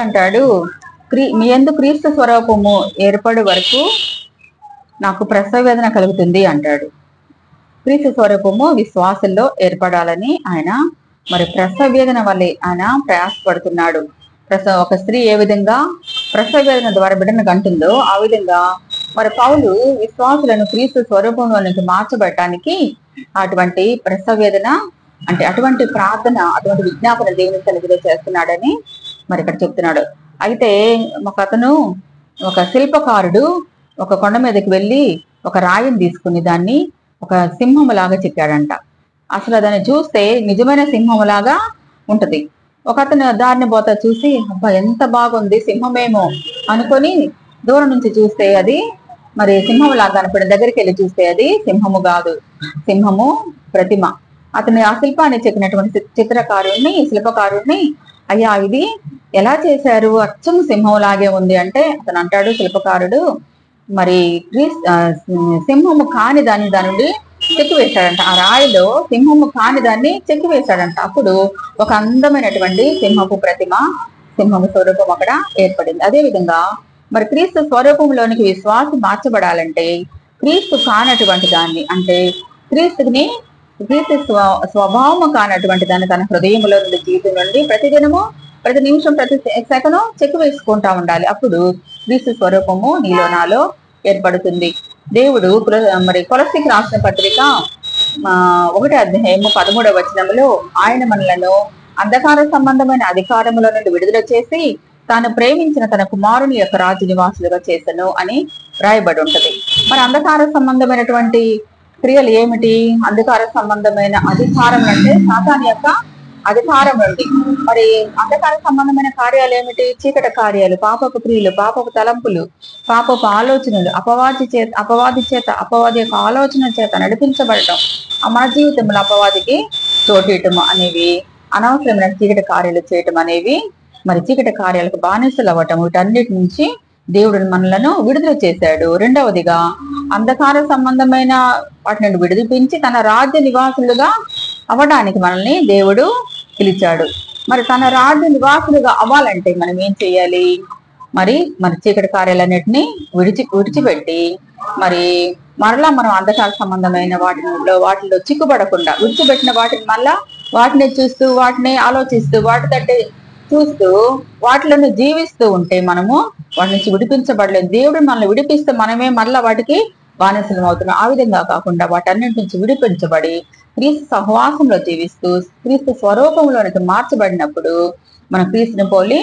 అంటాడు, మీ యందు క్రీస్తు స్వరూపము ఏర్పడు వరకు నాకు ప్రసవ వేదన కలుగుతుంది అంటాడు. క్రీస్తు స్వరూపము విశ్వాసంలో ఏర్పడాలని ఆయన మరి ప్రసవ వేదన వల్లే ఆయన ప్రయాసపడుతున్నాడు. ఒక స్త్రీ ఏ విధంగా ప్రసవ వేదన ద్వారా బిడ్డను కంటుందో ఆ విధంగా మరి పౌలు విశ్వాసులను క్రీస్తు స్వరూపంలోనికి మార్చబడటానికి అటువంటి ప్రసవ వేదన అంటే అటువంటి ప్రార్థన, అటువంటి విజ్ఞాపన దేవుని సన్నిధిలో చేస్తున్నాడని మరి ఇక్కడ చెప్తున్నాడు. అయితే ఒక శిల్పకారుడు ఒక కొండ మీదకి వెళ్ళి ఒక రాయిని తీసుకుని దాన్ని ఒక సింహములాగా చెక్కాడంట. అసలు దాన్ని చూస్తే నిజమైన సింహములాగా ఉంటది. అతను దారిని పోతా చూసి అబ్బా ఎంత బాగుంది సింహమేమో అనుకొని దూరం నుంచి చూస్తే అది మరి సింహములాగా కనపడిన దగ్గరికి వెళ్ళి చూస్తే అది సింహము కాదు, సింహము ప్రతిమ. అతను ఆ శిల్పాన్ని చెక్కినటువంటి శిల్పకారుణ్ణి అయ్యా ఇది ఎలా చేశారు, అచ్చం సింహం లాగే ఉంది అంటే అతను అంటాడు శిల్పకారుడు మరి సింహము కాని దాన్ని దాని నుండి చెక్కివేశాడంట. ఆ రాయిలో సింహము కాని దాన్ని చెక్కివేశాడంట. అప్పుడు ఒక అందమైనటువంటి సింహపు ప్రతిమ, సింహము స్వరూపం అక్కడ ఏర్పడింది. అదే విధంగా మరి క్రీస్తు స్వరూపంలోనికి విశ్వాసం మార్చబడాలంటే క్రీస్తు కానటువంటి దాన్ని అంటే క్రీస్తు స్వభావము కానటువంటి దాన్ని తన హృదయంలో నుండి, జీవితం నుండి ప్రతిదినము, ప్రతి నిమిషం, ప్రతి సెకను చెక్కు వేసుకుంటా ఉండాలి. అప్పుడు క్రీస్తు స్వరూపము నీలో నాలో ఏర్పడుతుంది. దేవుడు మరి కొలస్సీకి రాసిన పత్రిక 1వ అధ్యాయము 13వ వచనంలో ఆయన మనలను అంధకార సంబంధమైన అధికారముల నుండి విడుదల చేసి తాను ప్రేమించిన తన కుమారుని యొక్క రాజు నివాసులుగా చేసను అని రాయబడి ఉంటది. మరి అంధకార సంబంధమైనటువంటి క్రియలు ఏమిటి? అంధకార సంబంధమైన అధికారం అంటే సాతాను యొక్క అధికారం నుండి మరి అంధకార సంబంధమైన కార్యాలు ఏమిటి? చీకటి కార్యాలు, పాపపు క్రియలు, పాపపు తలంపులు, పాపపు ఆలోచనలు, అపవాది యొక్క ఆలోచన చేత నడిపించబడటం, మన జీవితంలో అపవాదికి చోటీయటం అనేవి, అనవసరమైన చీకటి కార్యాలు చేయటం అనేవి, మరి చీకటి కార్యాలకు బానిసలు అవ్వటం, వీటన్నిటి నుంచి దేవుడు మనలను విడుదల చేశాడు. రెండవదిగా అంధకార సంబంధమైన వాటి నుండి విడిపించి తన రాజ్య నివాసులుగా అవ్వడానికి మనల్ని దేవుడు పిలిచాడు. మరి తన రాజ్య నివాసులుగా అవ్వాలంటే మనం ఏం చేయాలి? మరి చీకటి కార్యాలన్నిటినీ విడిచిపెట్టి మరి మరలా మనం అంధకార సంబంధమైన వాటిలో చిక్కుపడకుండా విడిచిపెట్టిన వాటిని మళ్ళా వాటిని చూస్తూ, వాటిని ఆలోచిస్తూ, వాటి తట్టే చూస్తూ, వాటిలను జీవిస్తూ ఉంటే మనము వాటి నుంచి విడిపించబడలేదు. దేవుడు మనల్ని విడిపిస్తే మనమే మళ్ళా వాటికి బానిసలం అవుతున్నాం. ఆ విధంగా కాకుండా వాటన్నిటి నుంచి విడిపించబడి క్రీస్తు సహవాసంలో జీవిస్తూ క్రీస్తు స్వరూపంలోనికి మార్చబడినప్పుడు మనం క్రీస్తుని పోలి